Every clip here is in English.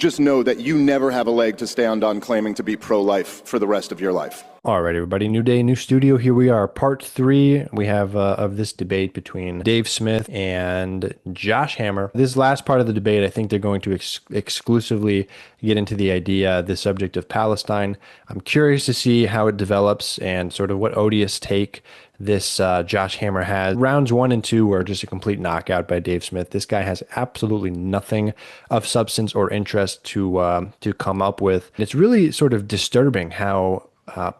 just know that you never have a leg to stand on claiming to be pro-life for the rest of your life. All right, everybody. New day, new studio. Here we are, part 3. We have of this debate between Dave Smith and Josh Hammer. This last part of the debate, I think they're going to exclusively get into the subject of Palestine. I'm curious to see how it develops and sort of what odious take this Josh Hammer has. Rounds 1 and 2 were just a complete knockout by Dave Smith. This guy has absolutely nothing of substance or interest to come up with. It's really sort of disturbing how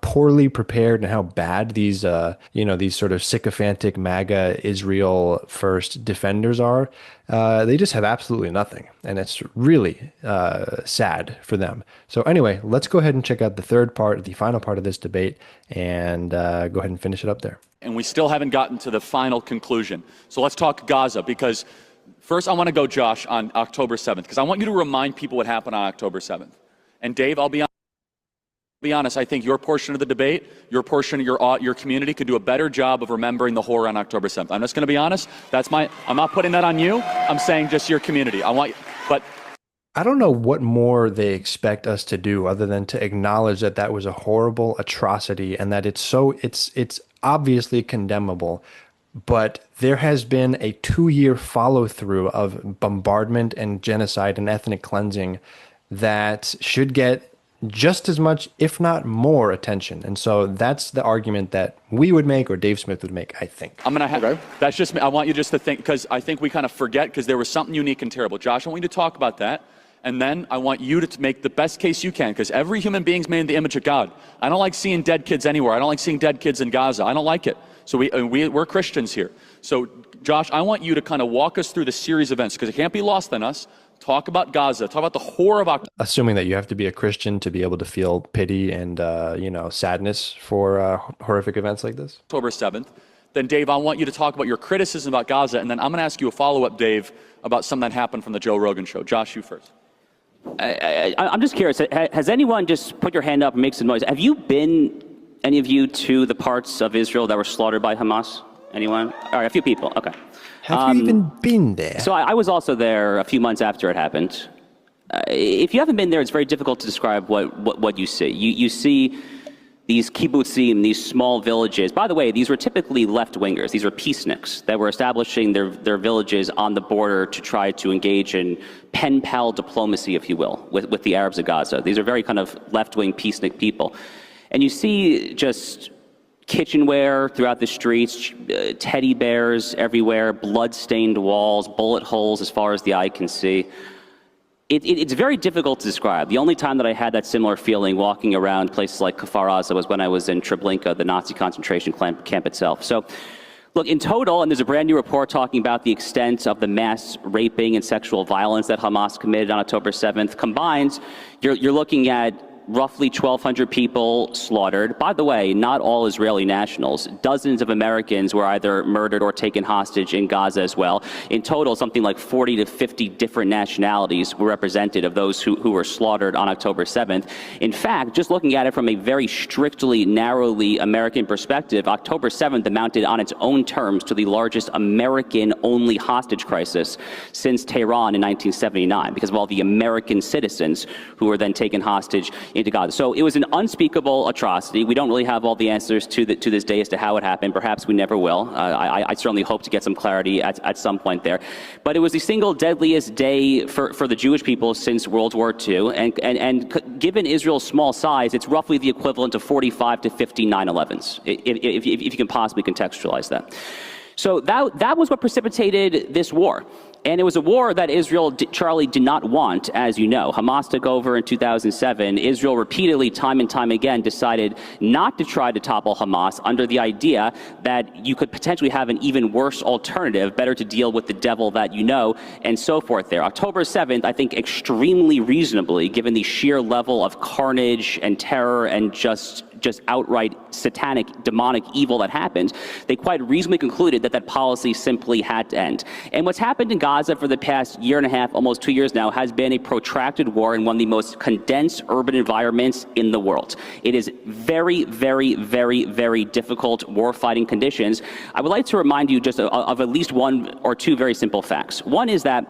poorly prepared and how bad these these sort of sycophantic MAGA Israel first defenders are. They just have absolutely nothing, and it's really sad for them. So anyway, let's go ahead and check out the final part of this debate, and go ahead and finish it up there. And we still haven't gotten to the final conclusion. So let's talk Gaza, because first I want to go, Josh, on October 7th, because I want you to remind people what happened on October 7th. And Dave, I'll be honest, I think your portion of the debate, your portion of your community could do a better job of remembering the horror on October 7th. I'm just going to be honest. I'm not putting that on you. I'm saying just your community. I don't know what more they expect us to do other than to acknowledge that that was a horrible atrocity and that it's obviously condemnable. But there has been a 2-year follow-through of bombardment and genocide and ethnic cleansing that should get just as much, if not more, attention. And so that's the argument that we would make, or Dave Smith would make, I think. That's just me. I want you just to think, because I think we kind of forget, because there was something unique and terrible. Josh, I want you to talk about that. And then I want you to make the best case you can, because every human being is made in the image of God. I don't like seeing dead kids anywhere. I don't like seeing dead kids in Gaza. I don't like it. So we're Christians here. So Josh, I want you to kind of walk us through the series of events, because it can't be lost on us. Talk about Gaza. Talk about the horror of October. Assuming that you have to be a Christian to be able to feel pity and sadness for horrific events like this. October 7th. Then Dave, I want you to talk about your criticism about Gaza, and then I'm going to ask you a follow-up, Dave, about something that happened from the Joe Rogan show. Josh, you first. I'm just curious. Has anyone just put your hand up and make some noise? Have you been, any of you, to the parts of Israel that were slaughtered by Hamas? Anyone? All right, a few people. Okay. Have you even been there? So I was also there a few months after it happened. If you haven't been there, it's very difficult to describe what you see. You see these kibbutzim, these small villages. By the way, these were typically left-wingers. These were peaceniks that were establishing their villages on the border to try to engage in pen pal diplomacy, if you will, with the Arabs of Gaza. These are very kind of left-wing peacenik people. And you see just kitchenware throughout the streets, teddy bears everywhere, blood-stained walls, bullet holes as far as the eye can see. It's very difficult to describe. The only time that I had that similar feeling walking around places like Kfar Aza was when I was in Treblinka, the Nazi concentration camp itself. So, look, in total, and there's a brand new report talking about the extent of the mass raping and sexual violence that Hamas committed on October 7th, combined, you're looking at roughly 1,200 people slaughtered. By the way, not all Israeli nationals. Dozens of Americans were either murdered or taken hostage in Gaza as well. In total, something like 40 to 50 different nationalities were represented of those who were slaughtered on October 7th. In fact, just looking at it from a very strictly, narrowly American perspective, October 7th amounted on its own terms to the largest American-only hostage crisis since Tehran in 1979, because of all the American citizens who were then taken hostage into Gaza. So it was an unspeakable atrocity. We don't really have all the answers to this day as to how it happened. Perhaps we never will. I certainly hope to get some clarity at some point there. But it was the single deadliest day for the Jewish people since World War II. And given Israel's small size, it's roughly the equivalent of 45 to 50 9/11s, if you can possibly contextualize that. So that was what precipitated this war. And it was a war that Israel, Charlie, did not want, as you know. Hamas took over in 2007. Israel repeatedly, time and time again, decided not to try to topple Hamas under the idea that you could potentially have an even worse alternative, better to deal with the devil that you know, and so forth there. October 7th, I think extremely reasonably, given the sheer level of carnage and terror and just outright satanic, demonic evil that happened, they quite reasonably concluded that policy simply had to end. And what's happened in Gaza for the past year and a half, almost 2 years now, has been a protracted war in one of the most condensed urban environments in the world. It is very, very, very, very difficult war-fighting conditions. I would like to remind you just of at least one or two very simple facts. One is that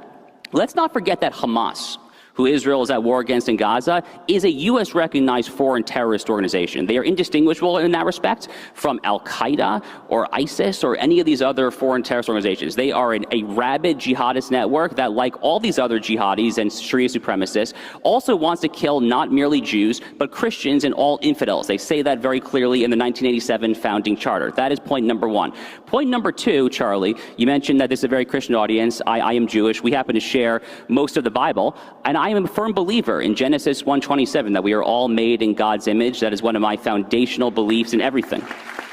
let's not forget that Hamas, who Israel is at war against in Gaza, is a U.S. recognized foreign terrorist organization. They are indistinguishable in that respect from Al-Qaeda or ISIS or any of these other foreign terrorist organizations. They are a rabid jihadist network that, like all these other jihadis and Sharia supremacists, also wants to kill not merely Jews, but Christians and all infidels. They say that very clearly in the 1987 founding charter. That is point number one. Point number two, Charlie, you mentioned that this is a very Christian audience. I am Jewish. We happen to share most of the Bible. And I am a firm believer in Genesis 1:27, that we are all made in God's image. That is one of my foundational beliefs in everything.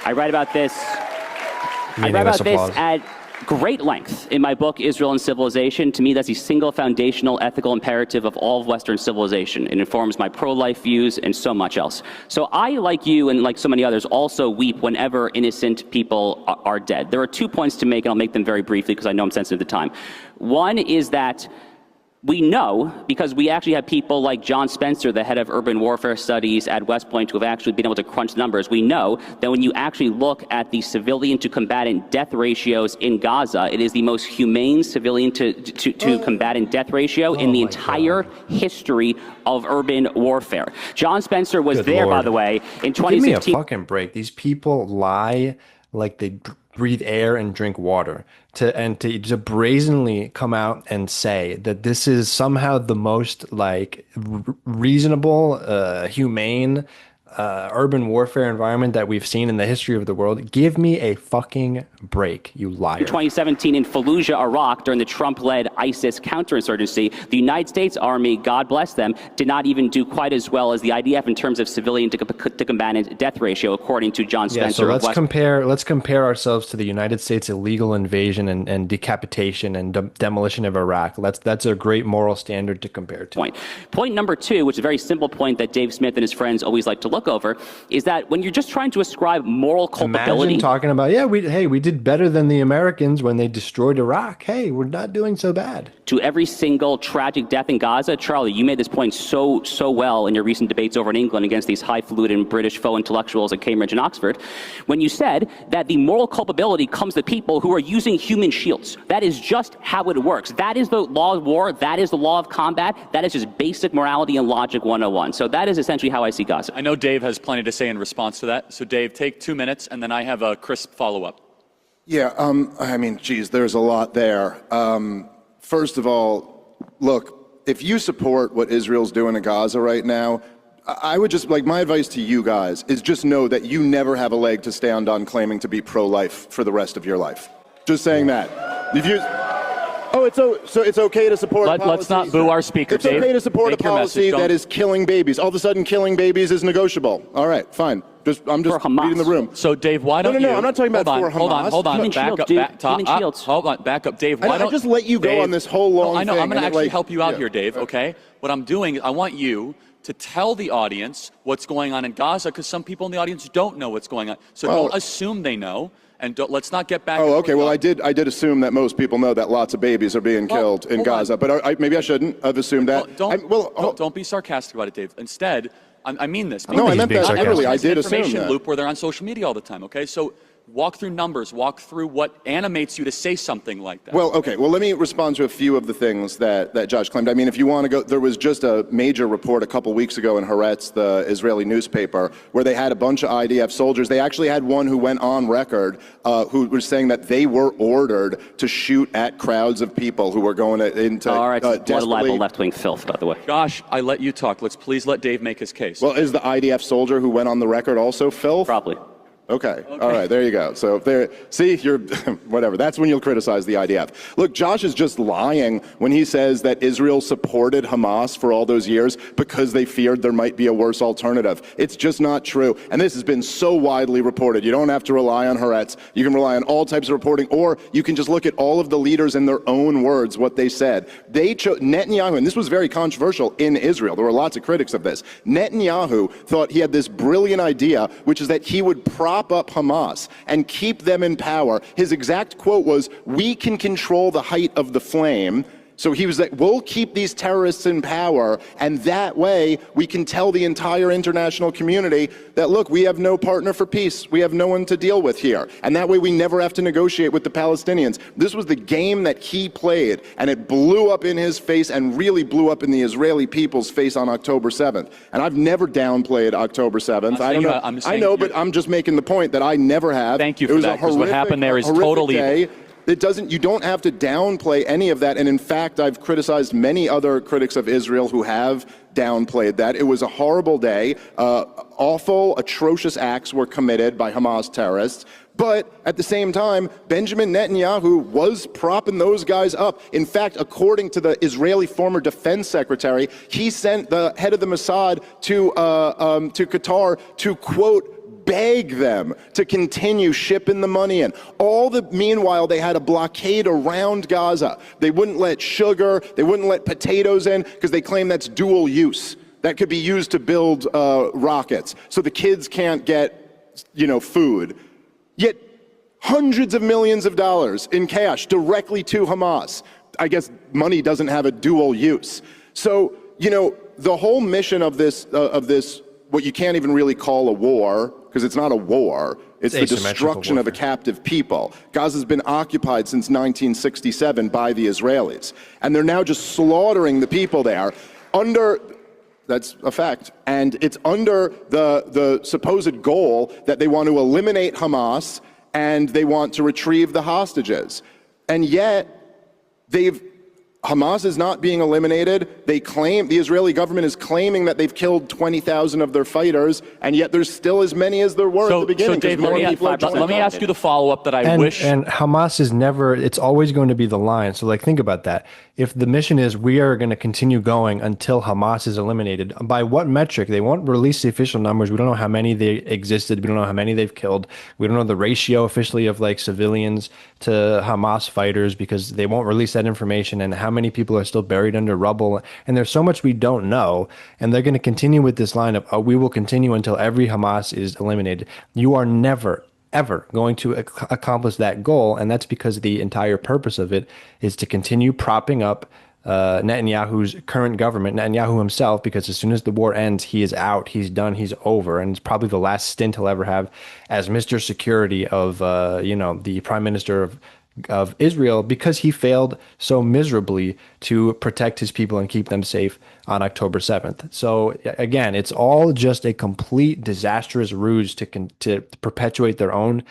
I write about this at great length in my book, Israel and Civilization. To me, that's the single foundational ethical imperative of all of Western civilization. It informs my pro-life views and so much else. So I, like you and like so many others, also weep whenever innocent people are dead. There are 2 points to make, and I'll make them very briefly because I know I'm sensitive to time. One is that we know, because we actually have people like John Spencer, the head of urban warfare studies at West Point, who have actually been able to crunch numbers. We know that when you actually look at the civilian to combatant death ratios in Gaza, it is the most humane civilian to combatant death ratio in the entire history of urban warfare. John Spencer was there, by the way, in 2016. Give me a fucking break. These people lie like they breathe air and drink water, to brazenly come out and say that this is somehow the most like reasonable, humane urban warfare environment that we've seen in the history of the world. Give me a fucking break, you liar. 2017 in Fallujah, Iraq, during the Trump-led ISIS counterinsurgency, the United States Army, God bless them, did not even do quite as well as the IDF in terms of civilian to combatant death ratio, according to John Spencer. Yeah, so let's compare ourselves to the United States illegal invasion and decapitation and demolition of Iraq. That's a great moral standard to compare to. Point number two, which is a very simple point that Dave Smith and his friends always like to look over, is that when you're just trying to ascribe moral culpability. Imagine talking about, we did better than the Americans when they destroyed Iraq. Hey, we're not doing so bad. To every single tragic death in Gaza, Charlie, you made this point so well in your recent debates over in England against these highfalutin British faux intellectuals at Cambridge and Oxford, when you said that the moral culpability comes to people who are using human shields. That is just how it works. That is the law of war. That is the law of combat. That is just basic morality and logic 101. So that is essentially how I see Gaza. I know Dave has plenty to say in response to that. So Dave, take 2 minutes, and then I have a crisp follow-up. Yeah, I mean, geez, there's a lot there. First of all, look, if you support what Israel's doing in Gaza right now, I would just, my advice to you guys is just know that you never have a leg to stand on claiming to be pro-life for the rest of your life. Just saying that. If you... so it's okay to support policies. Let's not boo our speaker, Dave. It's okay to support a policy that is killing babies. All of a sudden, killing babies is negotiable. All right, fine. I'm just reading the room. So, Dave, why don't you... No, I'm not talking about for Hamas. Hold on. Human shields. Hold on, back up. Dave, why don't... I just let you go on this whole long thing. I know, I'm going to actually help you out here, Dave, okay? What I'm doing, I want you to tell the audience what's going on in Gaza, because some people in the audience don't know what's going on. So don't assume they know. And let's not get back. Okay. Well, I did assume that most people know that lots of babies are being killed in Gaza, but maybe I shouldn't have assumed that. Don't be sarcastic about it, Dave. Instead, I mean this. No, I meant that literally. I did assume that. Information loop where they're on social media all the time. Okay, so walk through numbers. Walk through what animates you to say something like that. Well, okay. Well, let me respond to a few of the things that Josh claimed. I mean, if you want to go, there was just a major report a couple weeks ago in Haaretz, the Israeli newspaper, where they had a bunch of IDF soldiers. They actually had one who went on record who was saying that they were ordered to shoot at crowds of people who were going into all right, what a libel left-wing filth, by the way. Josh, I let you talk. Let's please let Dave make his case. Well, is the IDF soldier who went on the record also filth? Probably. Okay. All right, there you go. So you're, whatever. That's when you'll criticize the IDF. Look, Josh is just lying when he says that Israel supported Hamas for all those years because they feared there might be a worse alternative. It's just not true. And this has been so widely reported. You don't have to rely on Haaretz. You can rely on all types of reporting, or you can just look at all of the leaders in their own words, what they said. They chose Netanyahu, and this was very controversial in Israel. There were lots of critics of this. Netanyahu thought he had this brilliant idea, which is that he would prop up Hamas and keep them in power. His exact quote was, "We can control the height of the flame, So he was like, we'll keep these terrorists in power, and that way we can tell the entire international community that, look, we have no partner for peace. We have no one to deal with here. And that way we never have to negotiate with the Palestinians. This was the game that he played, and it blew up in his face and really blew up in the Israeli people's face on October 7th. And I've never downplayed October 7th. I don't know. I know, but I'm just making the point that I never have. Thank you for that, because what happened there is totally evil. You don't have to downplay any of that. And in fact, I've criticized many other critics of Israel who have downplayed that. It was a horrible day. Awful, atrocious acts were committed by Hamas terrorists. But at the same time, Benjamin Netanyahu was propping those guys up. In fact, according to the Israeli former defense secretary, he sent the head of the Mossad to Qatar to, quote, beg them to continue shipping the money in. Meanwhile, they had a blockade around Gaza. They wouldn't let sugar, they wouldn't let potatoes in, because they claim that's dual use. That could be used to build rockets. So the kids can't get, food. Yet hundreds of millions of dollars in cash directly to Hamas. I guess money doesn't have a dual use. So, the whole mission of this, what you can't even really call a war, because it's not a war, it's the destruction of a captive people. Gaza's been occupied since 1967 by the Israelis. And they're now just slaughtering the people there that's a fact. And it's under the supposed goal that they want to eliminate Hamas and they want to retrieve the hostages. And yet, Hamas is not being eliminated. The Israeli government is claiming that they've killed 20,000 of their fighters, and yet there's still as many as there were at the beginning. So Dave, let me ask you the follow-up that I wish. And Hamas is never, it's always going to be the line. So think about that. If the mission is we are going to continue going until Hamas is eliminated, by what metric? They won't release the official numbers. We don't know how many they existed. We don't know how many they've killed. We don't know the ratio officially of civilians to Hamas fighters, because they won't release that information, and how many people are still buried under rubble. And there's so much we don't know. And they're going to continue with this line of, we will continue until every Hamas is eliminated. You are never, ever going to accomplish that goal. And that's because the entire purpose of it is to continue propping up Netanyahu's current government, Netanyahu himself, because as soon as the war ends, he is out, he's done, he's over. And it's probably the last stint he'll ever have as Mr. Security of, the Prime Minister of Israel, because he failed so miserably to protect his people and keep them safe on October 7th. So again, it's all just a complete disastrous ruse to perpetuate their own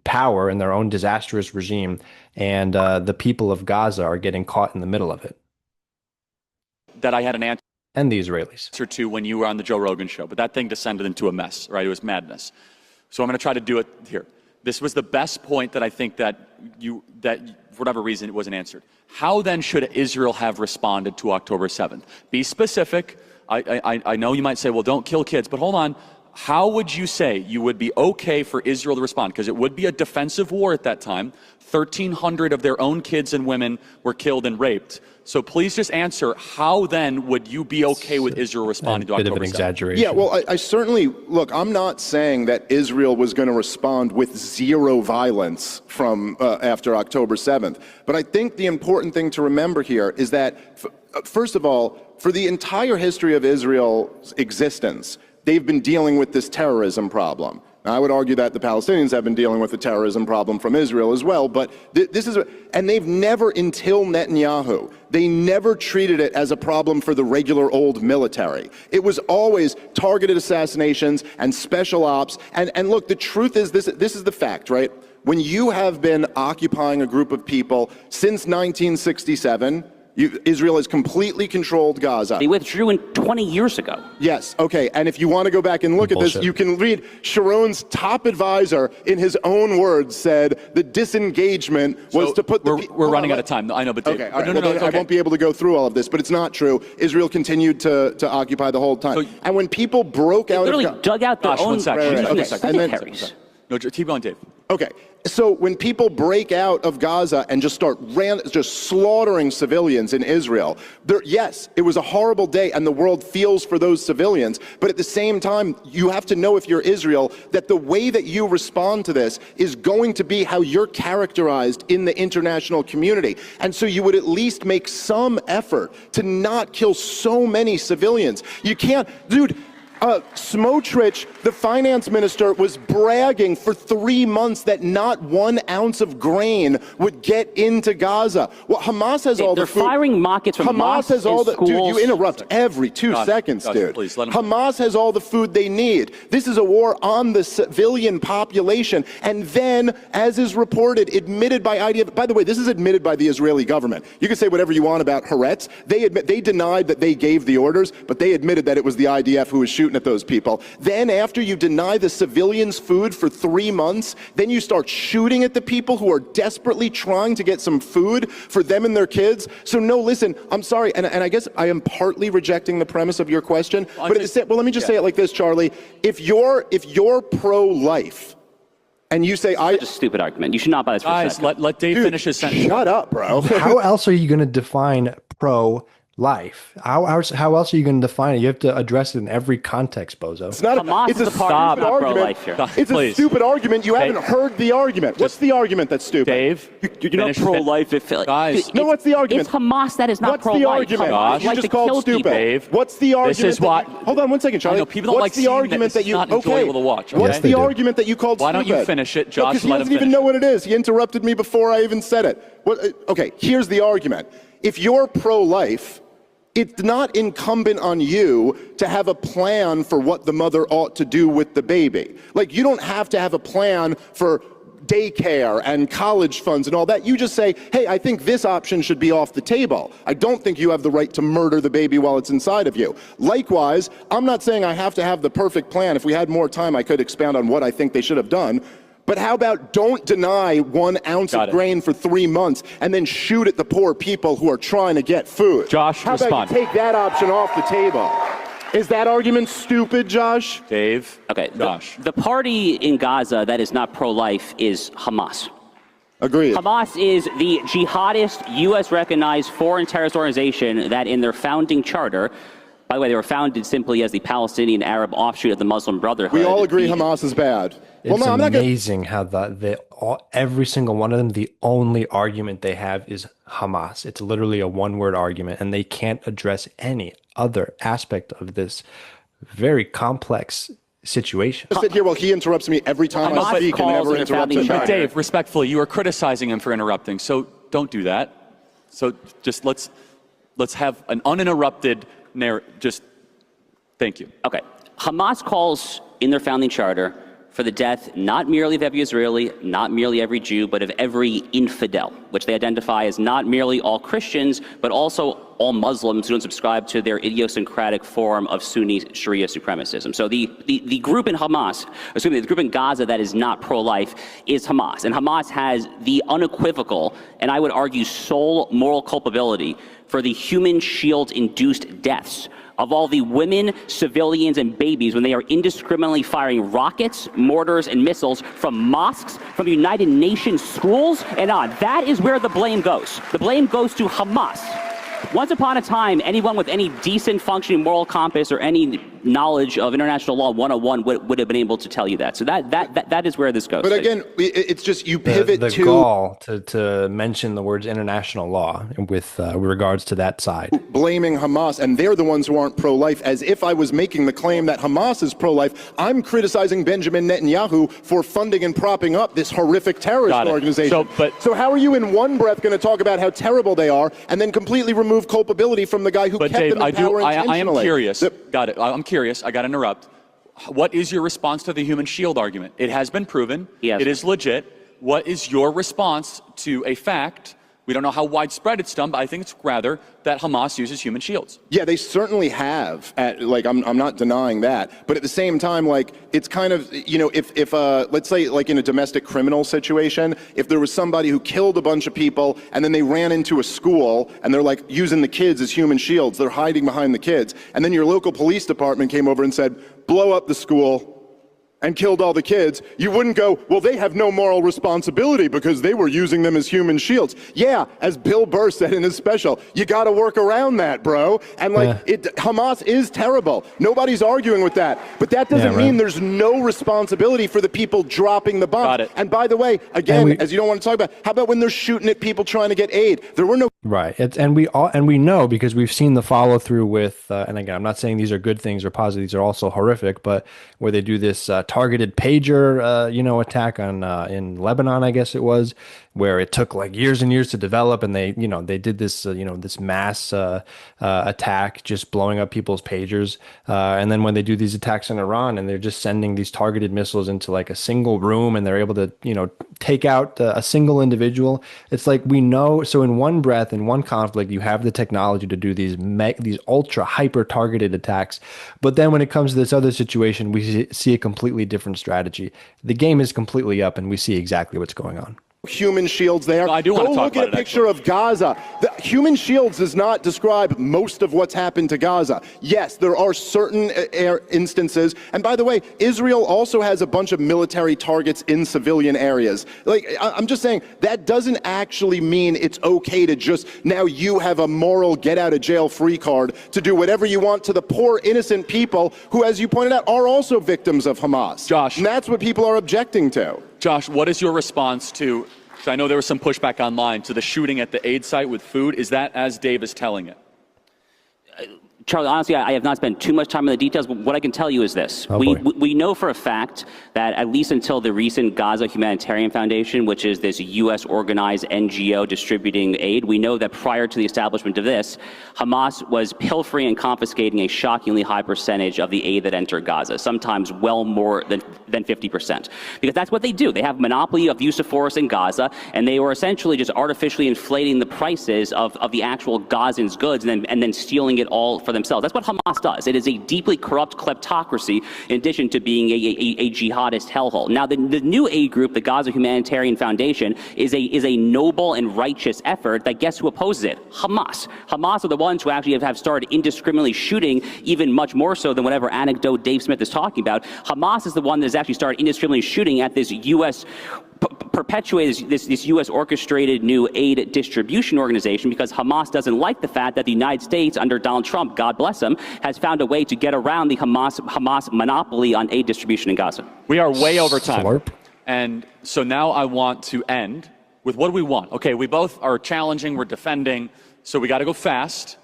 power and their own disastrous regime. And the people of Gaza are getting caught in the middle of it. That I had an answer. And the Israelis. To when you were on the Joe Rogan show, but that thing descended into a mess, right? It was madness. So I'm going to try to do it here. This was the best point that I think that for whatever reason it wasn't answered. How then should Israel have responded to October 7th? Be specific. I know you might say, well, don't kill kids, but hold on. How would you say you would be okay for Israel to respond? Because it would be a defensive war at that time. 1,300 of their own kids and women were killed and raped. So please just answer, how then would you be okay with Israel responding to October 7th? A bit of an exaggeration. Yeah, well, I certainly, look, I'm not saying that Israel was going to respond with zero violence from after October 7th. But I think the important thing to remember here is that, first of all, for the entire history of Israel's existence, they've been dealing with this terrorism problem. Now, I would argue that the Palestinians have been dealing with the terrorism problem from Israel as well, but and they've never, until Netanyahu, they never treated it as a problem for the regular old military. It was always targeted assassinations and special ops, and look, the truth is, this is the fact, right? When you have been occupying a group of people since 1967, Israel has completely controlled Gaza. They withdrew 20 years ago. Yes, okay, and if you want to go back and look at this, you can read Sharon's top advisor, in his own words, said the disengagement was to put the... We're running out of time. I know, but Dave, okay, all right. I won't be able to go through all of this, but it's not true. Israel continued to occupy the whole time. And when people broke out... They literally dug out their own second. cemeteries. No, keep going, Dave. Okay, so when people break out of Gaza and just start just slaughtering civilians in Israel, yes, it was a horrible day and the world feels for those civilians, but at the same time, you have to know if you're Israel that the way that you respond to this is going to be how you're characterized in the international community. And so you would at least make some effort to not kill so many civilians. You can't, dude, Smotrich, the finance minister, was bragging for 3 months that not 1 ounce of grain would get into Gaza. Well, Hamas has all the food. They're firing rockets from Hamas has all the, schools. dude, you interrupt every 2 seconds, dude. Please, let him. Hamas has all the food they need. This is a war on the civilian population. And then, as is reported, admitted by IDF, by the way, this is admitted by the Israeli government. You can say whatever you want about Haaretz. They denied that they gave the orders, but they admitted that it was the IDF who was shooting at those people. Then after you deny the civilians food for 3 months, then you start shooting at the people who are desperately trying to get some food for them and their kids. So no, listen, I'm sorry, and I guess I am partly rejecting the premise of your question, but well, let me just say it like this, Charlie. If you're pro-life, and you say Such a stupid argument. You should not buy this for a second. Let Dave finish his sentence. Shut up, bro. How else are you going to define pro-life? How else are you going to define it? You have to address it in every context, bozo. It's not Hamas it's is a the party stupid not argument. pro-life here. It's a Please. stupid argument. You haven't Dave. heard the argument. What's the argument that's stupid? Dave, You're not pro-life if guys. No, what's the argument? It's Hamas that is not What's pro-life. the argument? Hamas You like just to called kill stupid. people. Dave, What's the argument? this is what. Hold on 1 second, Charlie. I know people don't What's like the seeing argument that that you? it's not enjoyable to watch, What's okay? the argument that you called Why stupid? don't you finish it, Josh, Because he let him doesn't even finish. know what it is. He interrupted me before I even said it. Okay, here's the argument. If you're pro-life, it's not incumbent on you to have a plan for what the mother ought to do with the baby. Like, you don't have to have a plan for daycare and college funds and all that. You just say, hey, I think this option should be off the table. I don't think you have the right to murder the baby while it's inside of you. Likewise, I'm not saying I have to have the perfect plan. If we had more time, I could expound on what I think they should have done. But how about don't deny 1 ounce of grain for 3 months and then shoot at the poor people who are trying to get food? Josh, how respond. about you take that option off the table? Is that argument stupid, Josh? Dave. Okay, Josh. the party in Gaza that is not pro-life is Hamas. Agreed. Hamas is the jihadist, U.S.-recognized foreign terrorist organization that in their founding charter, by the way, they were founded simply as the Palestinian Arab offshoot of the Muslim Brotherhood. We all agree Hamas is bad. It's amazing how every single one of them, the only argument they have is Hamas. It's literally a one-word argument, and they can't address any other aspect of this very complex situation. I sit here while he interrupts me every time I speak and never interrupts him. But Dave, respectfully, you are criticizing him for interrupting, so don't do that. So just let's have an uninterrupted narrative. Just thank you. Okay. Hamas calls in their founding charter for the death not merely of every Israeli, not merely every Jew, but of every infidel, which they identify as not merely all Christians, but also all Muslims who don't subscribe to their idiosyncratic form of Sunni Sharia supremacism. So the group in Hamas, the group in Gaza that is not pro-life is Hamas. And Hamas has the unequivocal, and I would argue sole moral culpability for the human shield-induced deaths of all the women, civilians, and babies when they are indiscriminately firing rockets, mortars, and missiles from mosques, from United Nations schools, and on. That is where the blame goes. The blame goes to Hamas. Once upon a time, anyone with any decent functioning moral compass or any knowledge of international law 101 would have been able to tell you that. So that is where this goes. But again, it's just you pivot the to gall to mention the words international law with regards to that side. Blaming Hamas, and they're the ones who aren't pro-life, as if I was making the claim that Hamas is pro-life. I'm criticizing Benjamin Netanyahu for funding and propping up this horrific terrorist organization. So how are you in one breath going to talk about how terrible they are and then completely remove culpability from the guy who kept Dave, them in power intentionally? I am curious. Got it. I'm curious. I got to interrupt. What is your response to the human shield argument? It has been proven. It is legit. What is your response to a fact? We don't know how widespread it's done, but I think it's rather that Hamas uses human shields. Yeah, they certainly have. I'm not denying that. But at the same time, it's kind of, if let's say, in a domestic criminal situation, if there was somebody who killed a bunch of people and then they ran into a school and they're using the kids as human shields, they're hiding behind the kids, and then your local police department came over and said, blow up the school. and killed all the kids, you wouldn't go, well, they have no moral responsibility because they were using them as human shields. Yeah, as Bill Burr said in his special, you got to work around that, bro. And Hamas is terrible. Nobody's arguing with that. But that doesn't mean there's no responsibility for the people dropping the bomb. Got it. And by the way, again, as you don't want to talk about, how about when they're shooting at people trying to get aid? There were no Right. And we know, because we've seen the follow through with, and again, I'm not saying these are good things or positive, these are also horrific, but where they do this targeted pager, attack on in Lebanon, I guess it was, where it took like years and years to develop, and they did this, this mass attack, just blowing up people's pagers. And then when they do these attacks in Iran, and they're just sending these targeted missiles into like a single room, and they're able to, take out a single individual. It's like, we know. So in one breath, in one conflict, you have the technology to do these ultra hyper targeted attacks. But then when it comes to this other situation, we see a completely different strategy. The game is completely up, and we see exactly what's going on. Human shields there. I do want to talk about it. Go look at a picture of Gaza. The human shields does not describe most of what's happened to Gaza. Yes, there are certain instances. And by the way, Israel also has a bunch of military targets in civilian areas. Like, I'm just saying, that doesn't actually mean it's okay to just, now you have a moral get out of jail free card to do whatever you want to the poor innocent people who, as you pointed out, are also victims of Hamas. Josh. And that's what people are objecting to. Josh, what is your response to, I know there was some pushback online, to the shooting at the aid site with food? Is that as Dave is telling it? Charlie, honestly, I have not spent too much time on the details, but what I can tell you is this. We know for a fact that at least until the recent Gaza Humanitarian Foundation, which is this U.S. organized NGO distributing aid, we know that prior to the establishment of this, Hamas was pilfering and confiscating a shockingly high percentage of the aid that entered Gaza, sometimes well more than 50%. Because that's what they do. They have monopoly of use of force in Gaza, and they were essentially just artificially inflating the prices of the actual Gazans' goods and then stealing it all for themselves. That's what Hamas does. It is a deeply corrupt kleptocracy in addition to being a jihadist hellhole. Now, the new aid group, the Gaza Humanitarian Foundation, is a noble and righteous effort that, guess who opposes it? Hamas. Hamas are the ones who actually have started indiscriminately shooting, even much more so than whatever anecdote Dave Smith is talking about. Hamas is the one that has actually started indiscriminately shooting at this U.S. perpetuated this U.S. orchestrated new aid distribution organization, because Hamas doesn't like the fact that the United States, under Donald Trump, God bless him, has found a way to get around the Hamas monopoly on aid distribution in Gaza. We are way over time. Slurp. And so now I want to end with what do we want? Okay, we both are challenging, we're defending, so we got to go fast.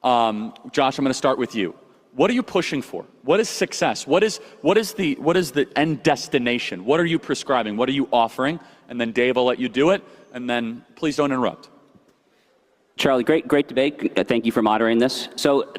Josh, I'm going to start with you. What are you pushing for? What is success? What is the end destination? What are you prescribing? What are you offering? And then Dave, I'll let you do it. And then please don't interrupt. Charlie, great debate. Thank you for moderating this. So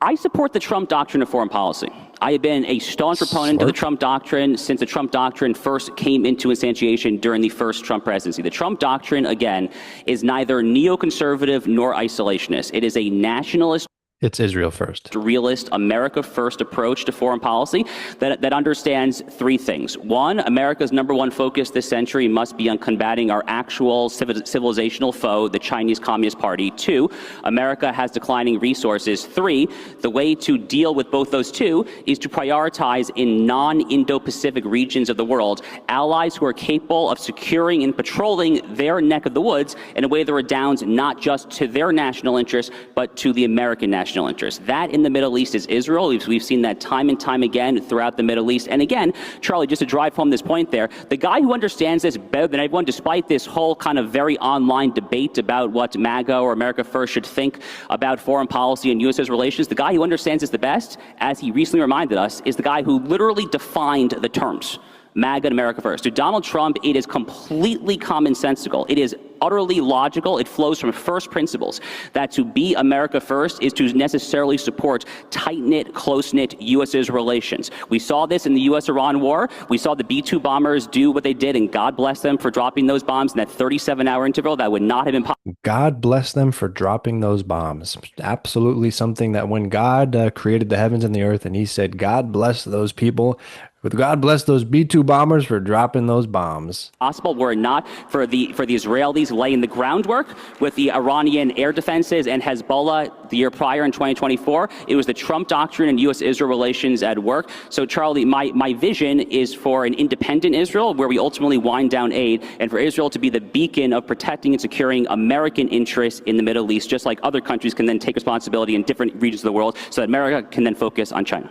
I support the Trump doctrine of foreign policy. I have been a staunch proponent of the Trump doctrine since the Trump doctrine first came into instantiation during the first Trump presidency. The Trump doctrine, again, is neither neoconservative nor isolationist. It is a nationalist, It's Israel first. realist, America first approach to foreign policy that understands three things. One, America's number one focus this century must be on combating our actual civilizational foe, the Chinese Communist Party. Two, America has declining resources. Three, the way to deal with both those two is to prioritize in non-Indo-Pacific regions of the world allies who are capable of securing and patrolling their neck of the woods in a way that redounds not just to their national interests, but to the American national interest. That in the Middle East is Israel. We've seen that time and time again throughout the Middle East. And again, Charlie, just to drive home this point there, the guy who understands this better than everyone, despite this whole kind of very online debate about what MAGA or America First should think about foreign policy and U.S.'s relations, the guy who understands this the best, as he recently reminded us, is the guy who literally defined the terms. MAGA and America First. To Donald Trump, it is completely commonsensical. It is utterly logical. It flows from first principles that to be America First is to necessarily support tight-knit, close-knit U.S.-Israel relations. We saw this in the U.S.-Iran war. We saw the B-2 bombers do what they did, and God bless them for dropping those bombs in that 37-hour interval. That would not have been possible. God bless them for dropping those bombs. Absolutely something that when God created the heavens and the earth and he said, God bless those people, With God bless those B-2 bombers for dropping those bombs. Possible were it not for the Israelis laying the groundwork with the Iranian air defenses and Hezbollah the year prior in 2024. It was the Trump doctrine and U.S.-Israel relations at work. So, Charlie, my vision is for an independent Israel where we ultimately wind down aid, and for Israel to be the beacon of protecting and securing American interests in the Middle East, just like other countries can then take responsibility in different regions of the world so that America can then focus on China.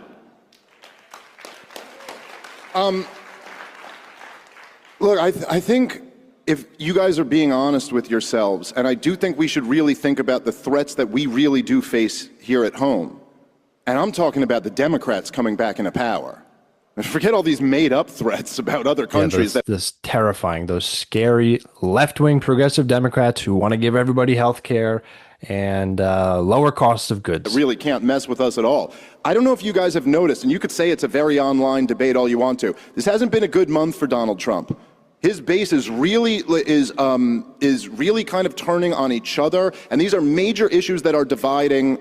Look, I think if you guys are being honest with yourselves, and I do think we should really think about the threats that we really do face here at home, and I'm talking about the Democrats coming back into power. And forget all these made-up threats about other countries. This terrifying, those scary left-wing progressive Democrats who want to give everybody health care and lower costs of goods. Really can't mess with us at all. I don't know if you guys have noticed, and you could say it's a very online debate all you want to. This hasn't been a good month for Donald Trump. His base is really kind of turning on each other, and these are major issues that are dividing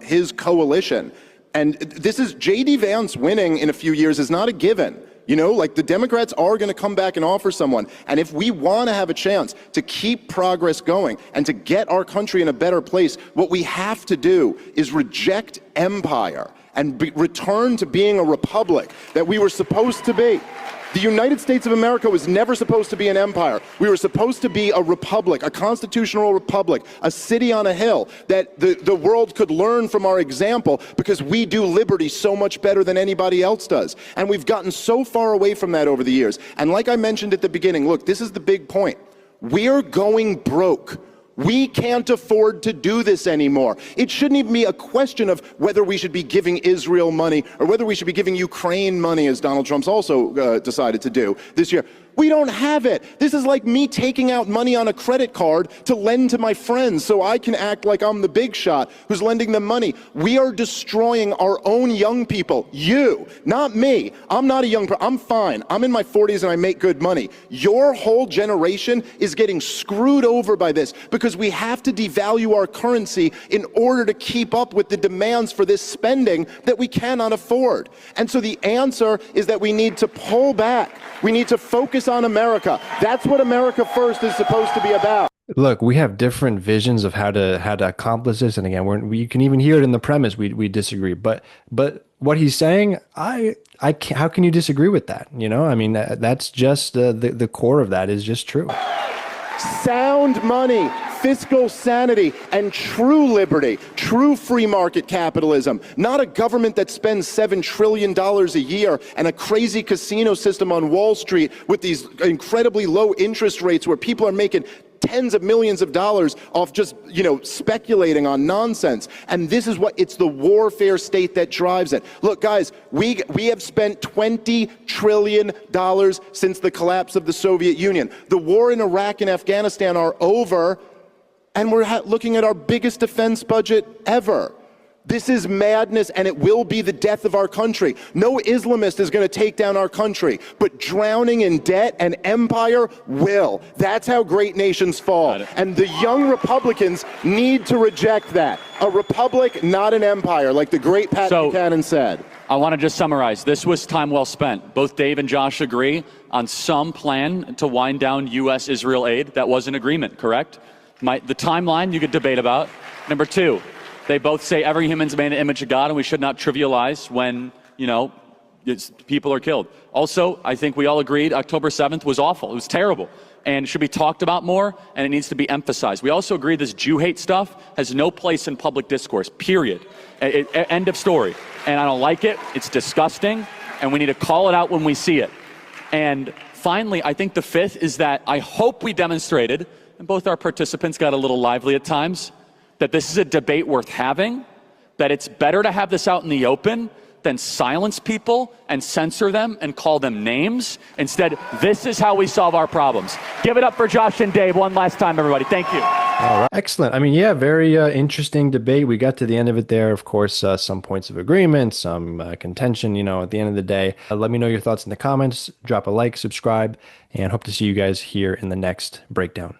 his coalition. And this is J.D. Vance winning in a few years is not a given. You know, like the Democrats are going to come back and offer someone. And if we want to have a chance to keep progress going and to get our country in a better place, what we have to do is reject empire and return to being a republic that we were supposed to be. The United States of America was never supposed to be an empire. We were supposed to be a republic, a constitutional republic, a city on a hill that the world could learn from our example because we do liberty so much better than anybody else does. And we've gotten so far away from that over the years. And like I mentioned at the beginning, look, this is the big point. We're going broke. We can't afford to do this anymore. It shouldn't even be a question of whether we should be giving Israel money or whether we should be giving Ukraine money, as Donald Trump's also decided to do this year. We don't have it. This is like me taking out money on a credit card to lend to my friends so I can act like I'm the big shot who's lending them money. We are destroying our own young people. You, not me. I'm not a young person. I'm fine. I'm in my 40s and I make good money. Your whole generation is getting screwed over by this because we have to devalue our currency in order to keep up with the demands for this spending that we cannot afford. And so the answer is that we need to pull back. We need to focus on America. That's what America First is supposed to be about. Look, we have different visions of how to accomplish this, and again, you can even hear it in the premise. We disagree, but what he's saying, how can you disagree with that? You know, I mean, that's just the core of that is just true. Sound money, fiscal sanity, and true liberty, true free market capitalism, not a government that spends $7 trillion a year and a crazy casino system on Wall Street with these incredibly low interest rates where people are making tens of millions of dollars off just, speculating on nonsense. And this is it's the warfare state that drives it. Look, guys, we have spent $20 trillion since the collapse of the Soviet Union. The war in Iraq and Afghanistan are over, and we're looking at our biggest defense budget ever. This is madness, and it will be the death of our country. No Islamist is going to take down our country, but drowning in debt and empire will. That's how great nations fall. And the young Republicans need to reject that. A republic, not an empire, like the great Pat Buchanan said. I want to just summarize. This was time well spent. Both Dave and Josh agree on some plan to wind down U.S.-Israel aid. That was an agreement, correct? The timeline you could debate about. Number two, they both say every human's made in the image of God and we should not trivialize when, people are killed. Also, I think we all agreed October 7th was awful. It was terrible and should be talked about more, and it needs to be emphasized. We also agree this Jew hate stuff has no place in public discourse, period. End of story. And I don't like it. It's disgusting, and we need to call it out when we see it. And finally, I think the fifth is that I hope we demonstrated, and both our participants got a little lively at times, that this is a debate worth having, that it's better to have this out in the open than silence people and censor them and call them names. Instead, this is how we solve our problems. Give it up for Josh and Dave one last time, everybody. Thank you. All right. Excellent. I mean, yeah, very interesting debate. We got to the end of it there. Of course, some points of agreement, some contention, at the end of the day. Let me know your thoughts in the comments. Drop a like, subscribe, and hope to see you guys here in the next breakdown.